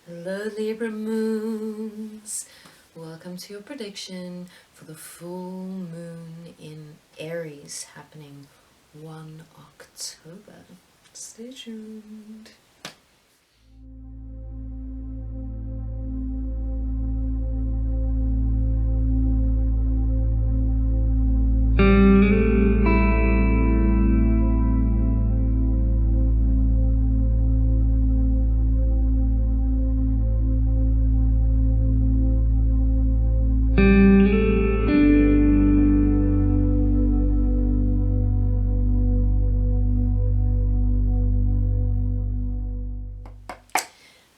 Hello Libra Moons, welcome to your prediction for the full moon in Aries happening 1 October. Stay tuned.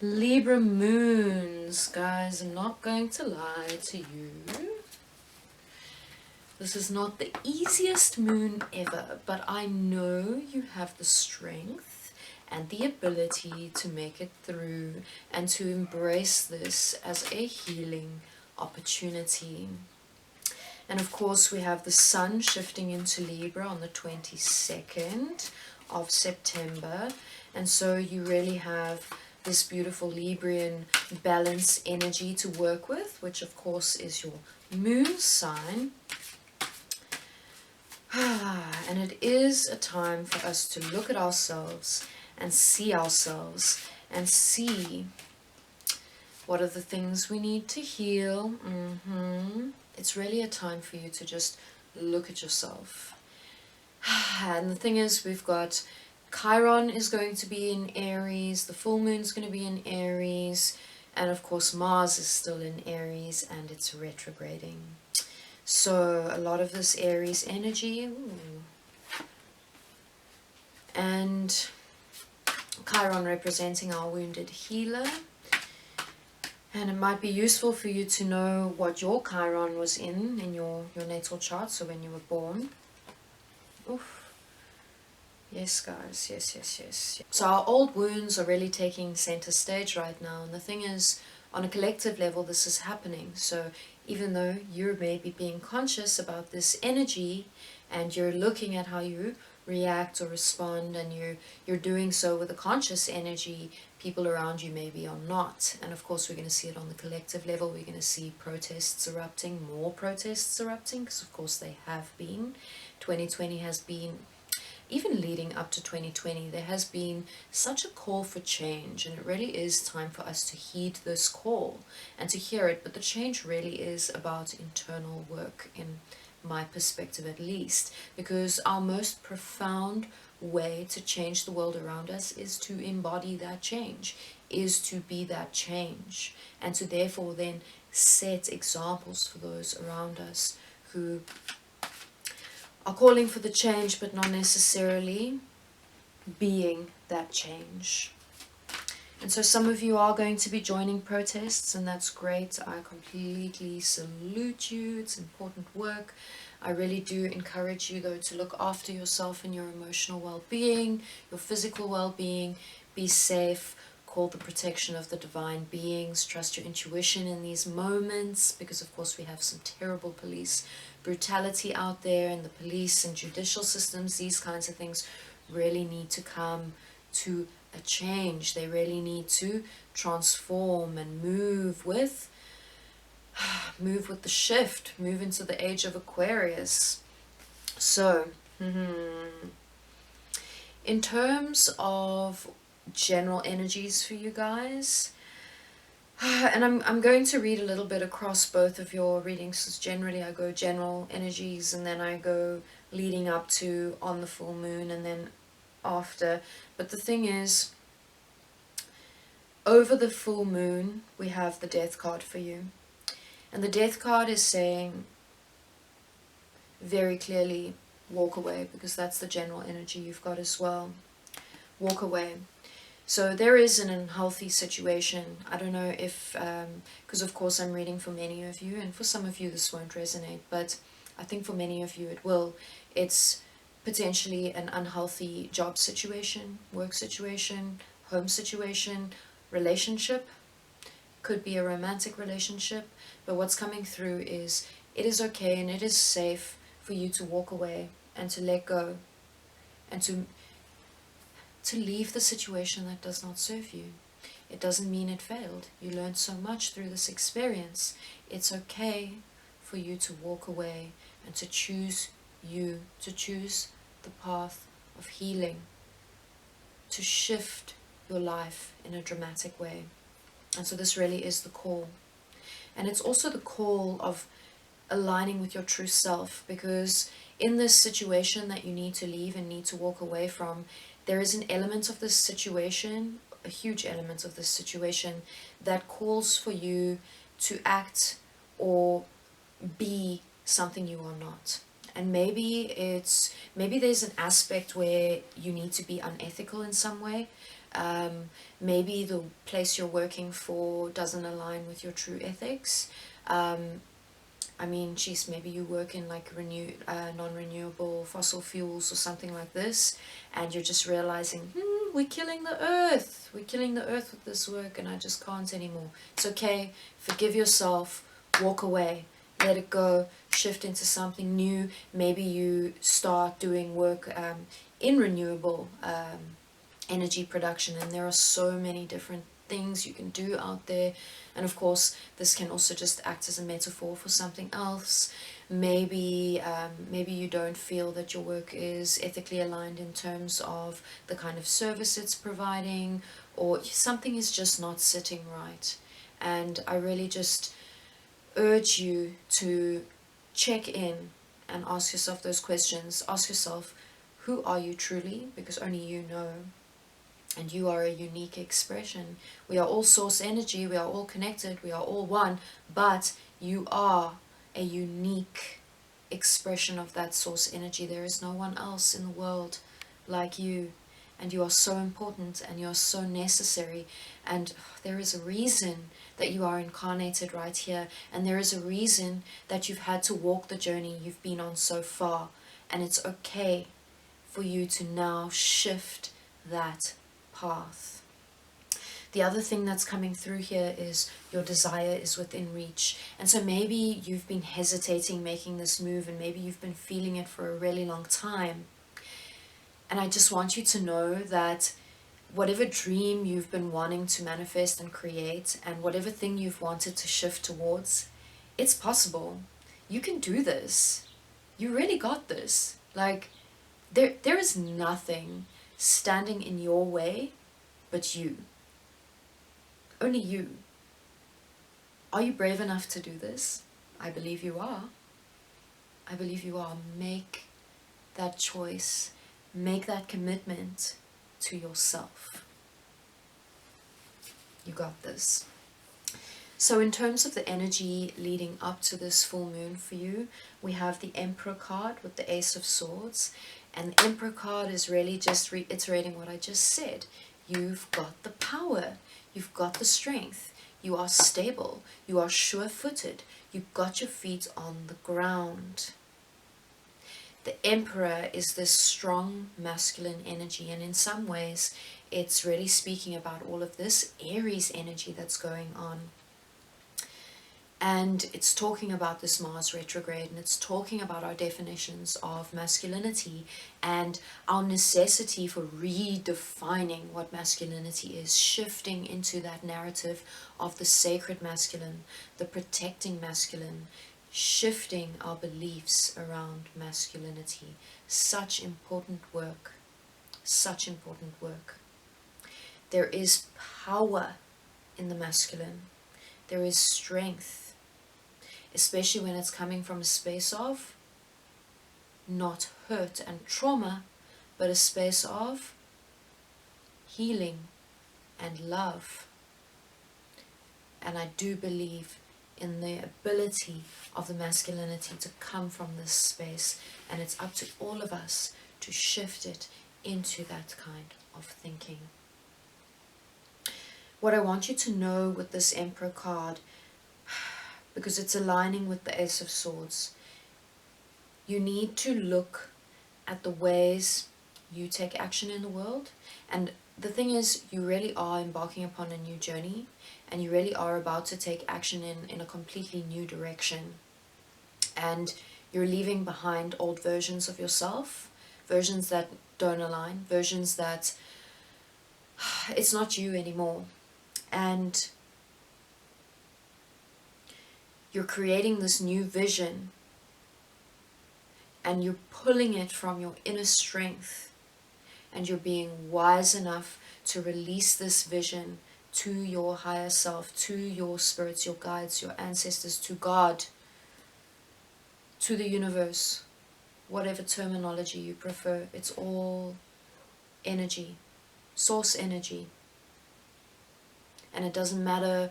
Libra Moons, guys, I'm not going to lie to you. This is not the easiest moon ever, but I know you have the strength and the ability to make it through and to embrace this as a healing opportunity. And of course we have the sun shifting into Libra on the 22nd of September, and so you really have this beautiful Librian balance energy to work with, which of course is your moon sign. And it is a time for us to look at ourselves and see what are the things we need to heal. It's really a time for you to just look at yourself. And the thing is, we've got Chiron is going to be in Aries, the full moon is going to be in Aries, and of course Mars is still in Aries and it's retrograding. So a lot of this Aries energy, and Chiron representing our wounded healer. And it might be useful for you to know what your Chiron was in your natal chart, so when you were born. Oof. Yes, guys, yes. So our old wounds are really taking center stage right now, and the thing is, on a collective level, this is happening. So even though you may be being conscious about this energy, and you're looking at how you react or respond, and you're doing so with a conscious energy, people around you maybe are not. And of course we're going to see it on the collective level. We're going to see protests erupting, more protests erupting, because of course they have been. 2020 has been, even leading up to 2020, there has been such a call for change, and it really is time for us to heed this call and to hear it. But the change really is about internal work, in my perspective at least, because our most profound way to change the world around us is to embody that change, is to be that change, and to therefore then set examples for those around us who are calling for the change but not necessarily being that change. And so some of you are going to be joining protests, and that's great. I completely salute you. It's important work. I really do encourage you though to look after yourself and your emotional well-being, your physical well-being. Be safe. Call the protection of the divine beings. Trust your intuition in these moments, because of course we have some terrible police brutality out there, and the police and judicial systems, these kinds of things really need to come to a change. They really need to transform and move with the shift, move into the age of Aquarius. So in terms of general energies for you guys, and I'm going to read a little bit across both of your readings, because generally I go general energies and then I go leading up to on the full moon and then after. But the thing is, over the full moon we have the death card for you, and the death card is saying very clearly, walk away, because that's the general energy you've got as well. Walk away. So there is an unhealthy situation. I don't know if, because of course I'm reading for many of you, and for some of you this won't resonate, but I think for many of you it will. It's potentially an unhealthy job situation, work situation, home situation, relationship. Could be a romantic relationship, but what's coming through is it is okay and it is safe for you to walk away and to let go and to leave the situation that does not serve you. It doesn't mean it failed. You learned so much through this experience. It's okay for you to walk away and to choose you, to choose the path of healing, to shift your life in a dramatic way. And so this really is the call. And it's also the call of aligning with your true self, because in this situation that you need to leave and need to walk away from, there is an element of this situation, a huge element of this situation, that calls for you to act or be something you are not. And maybe there's an aspect where you need to be unethical in some way. Maybe the place you're working for doesn't align with your true ethics. I mean, geez, maybe you work in like non-renewable fossil fuels or something like this, and you're just realizing, we're killing the earth. We're killing the earth with this work, and I just can't anymore. It's okay. Forgive yourself. Walk away. Let it go. Shift into something new. Maybe you start doing work in renewable energy production, and there are so many different things you can do out there. And of course, this can also just act as a metaphor for something else. Maybe you don't feel that your work is ethically aligned in terms of the kind of service it's providing, or something is just not sitting right. And I really just urge you to check in and ask yourself those questions. Ask yourself, who are you truly? Because only you know. And you are a unique expression. We are all source energy, we are all connected, we are all one, but you are a unique expression of that source energy. There is no one else in the world like you, and you are so important, and you are so necessary, and there is a reason that you are incarnated right here, and there is a reason that you've had to walk the journey you've been on so far, and it's okay for you to now shift that path. The other thing that's coming through here is your desire is within reach. And so maybe you've been hesitating making this move, and maybe you've been feeling it for a really long time. And I just want you to know that whatever dream you've been wanting to manifest and create, and whatever thing you've wanted to shift towards, it's possible. You can do this. You really got this. Like, there is nothing standing in your way but you. Only you. Are you brave enough to do this? I believe you are. I believe you are. Make that choice. Make that commitment to yourself. You got this. So in terms of the energy leading up to this full moon for you, we have the Emperor card with the Ace of Swords. And the Emperor card is really just reiterating what I just said. You've got the power. You've got the strength. You are stable. You are sure-footed. You've got your feet on the ground. The Emperor is this strong masculine energy, and in some ways it's really speaking about all of this Aries energy that's going on. And it's talking about this Mars retrograde, and it's talking about our definitions of masculinity and our necessity for redefining what masculinity is, shifting into that narrative of the sacred masculine, the protecting masculine, shifting our beliefs around masculinity. Such important work. Such important work. There is power in the masculine. There is strength, especially when it's coming from a space of not hurt and trauma, but a space of healing and love. And I do believe in the ability of the masculinity to come from this space, and it's up to all of us to shift it into that kind of thinking. What I want you to know with this Emperor card, because it's aligning with the Ace of Swords, you need to look at the ways you take action in the world. And the thing is, you really are embarking upon a new journey, and you really are about to take action in a completely new direction. And you're leaving behind old versions of yourself, versions that don't align, versions that it's not you anymore. And you're creating this new vision, and you're pulling it from your inner strength, and you're being wise enough to release this vision to your higher self, to your spirits, your guides, your ancestors, to God, to the universe, whatever terminology you prefer. It's all energy, source energy. And it doesn't matter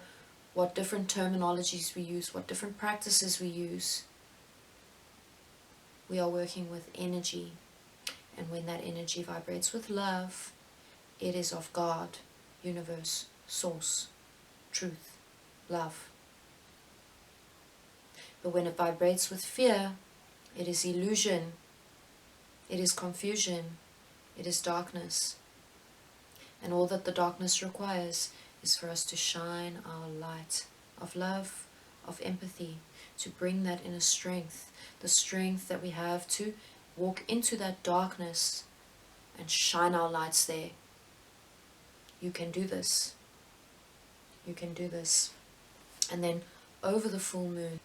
what different terminologies we use, what different practices we use. We are working with energy. And when that energy vibrates with love, it is of God, universe, source, truth, love. But when it vibrates with fear, it is illusion, it is confusion, it is darkness. And all that the darkness requires is for us to shine our light of love, of empathy, to bring that inner strength, the strength that we have to walk into that darkness and shine our lights there. You can do this. You can do this. And then over the full moon,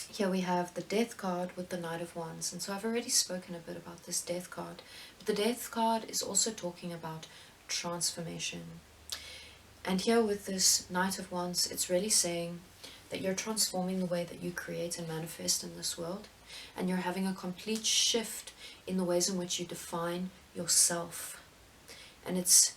here we have the Death card with the Knight of Wands. And so I've already spoken a bit about this Death card. But the Death card is also talking about transformation. And here with this Knight of Wands, it's really saying that you're transforming the way that you create and manifest in this world. And you're having a complete shift in the ways in which you define yourself. And it's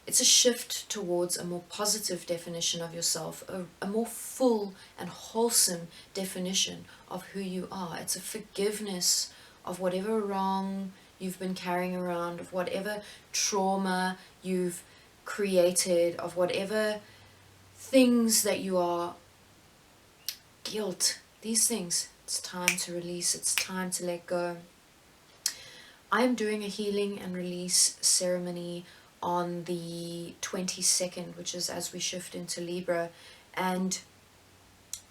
a shift towards a more positive definition of yourself, a more full and wholesome definition of who you are. It's a forgiveness of whatever wrong you've been carrying around, of whatever trauma you've created, of whatever things that you are, guilt, these things. It's time to release, it's time to let go. I am doing a healing and release ceremony on the 22nd, which is as we shift into Libra, and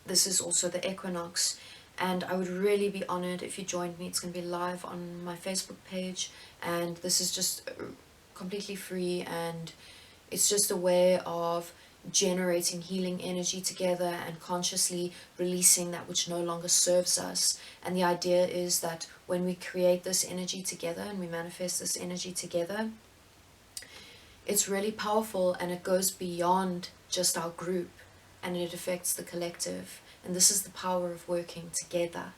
this is also the equinox. And I would really be honored if you joined me. It's going to be live on my Facebook page, and this is just completely free, and it's just a way of generating healing energy together and consciously releasing that which no longer serves us. And the idea is that when we create this energy together and we manifest this energy together, it's really powerful, and it goes beyond just our group, and it affects the collective. And this is the power of working together.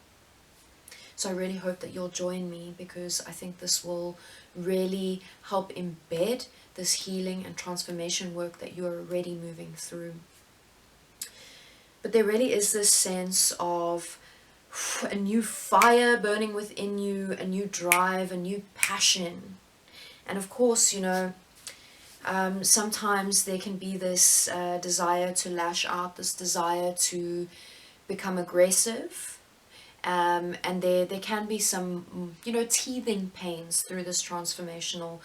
So I really hope that you'll join me, because I think this will really help embed this healing and transformation work that you are already moving through. But there really is this sense of a new fire burning within you, a new drive, a new passion. And of course, sometimes there can be this desire to lash out, this desire to become aggressive, and there can be some teething pains through this transformation.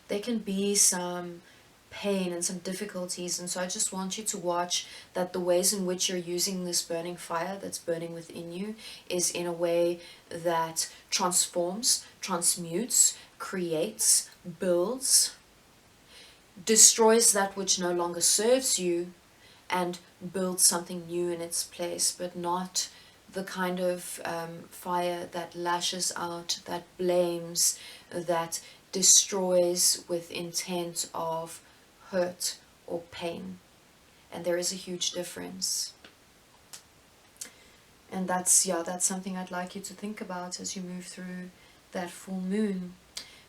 There can be some pain and some difficulties, and so I just want you to watch that the ways in which you're using this burning fire that's burning within you is in a way that transforms, transmutes, creates, builds, destroys that which no longer serves you, and builds something new in its place, but not the kind of fire that lashes out, that blames, that destroys with intent of hurt or pain. And there is a huge difference. And that's something I'd like you to think about as you move through that full moon.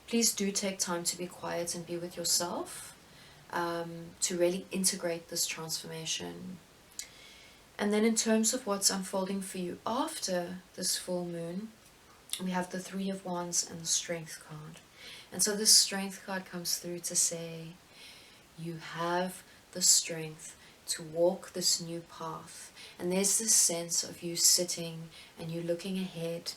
Please do take time to be quiet and be with yourself, to really integrate this transformation. And then in terms of what's unfolding for you after this full moon, we have the Three of Wands and the Strength card. And so this Strength card comes through to say, you have the strength to walk this new path. And there's this sense of you sitting and you looking ahead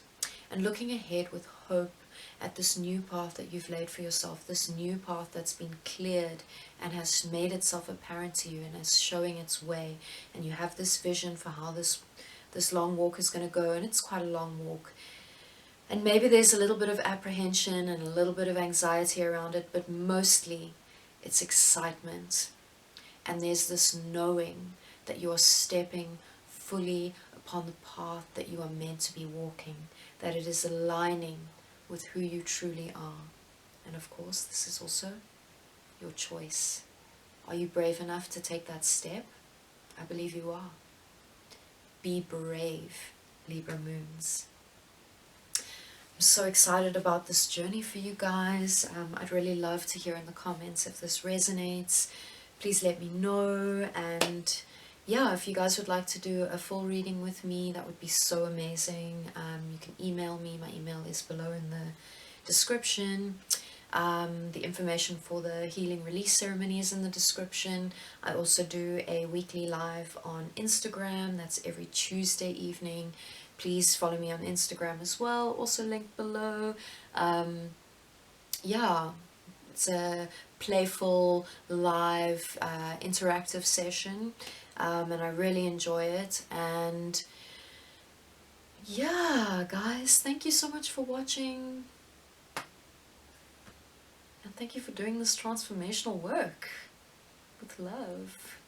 with hope at this new path that you've laid for yourself, this new path that's been cleared and has made itself apparent to you and is showing its way. And you have this vision for how this long walk is going to go, and it's quite a long walk. And maybe there's a little bit of apprehension and a little bit of anxiety around it, but mostly it's excitement. And there's this knowing that you are stepping fully upon the path that you are meant to be walking, that it is aligning with who you truly are. And of course, this is also your choice. Are you brave enough to take that step? I believe you are. Be brave, Libra Moons. I'm so excited about this journey for you guys. I'd really love to hear in the comments if this resonates. Please let me know. And yeah, if you guys would like to do a full reading with me, that would be so amazing. You can email me. My email is below in the description. The information for the healing release ceremony is in the description. I also do a weekly live on Instagram. That's every Tuesday evening. Please follow me on Instagram as well, also linked below. Yeah, it's a playful, live, interactive session, and I really enjoy it. And yeah, guys, thank you so much for watching. And thank you for doing this transformational work with love.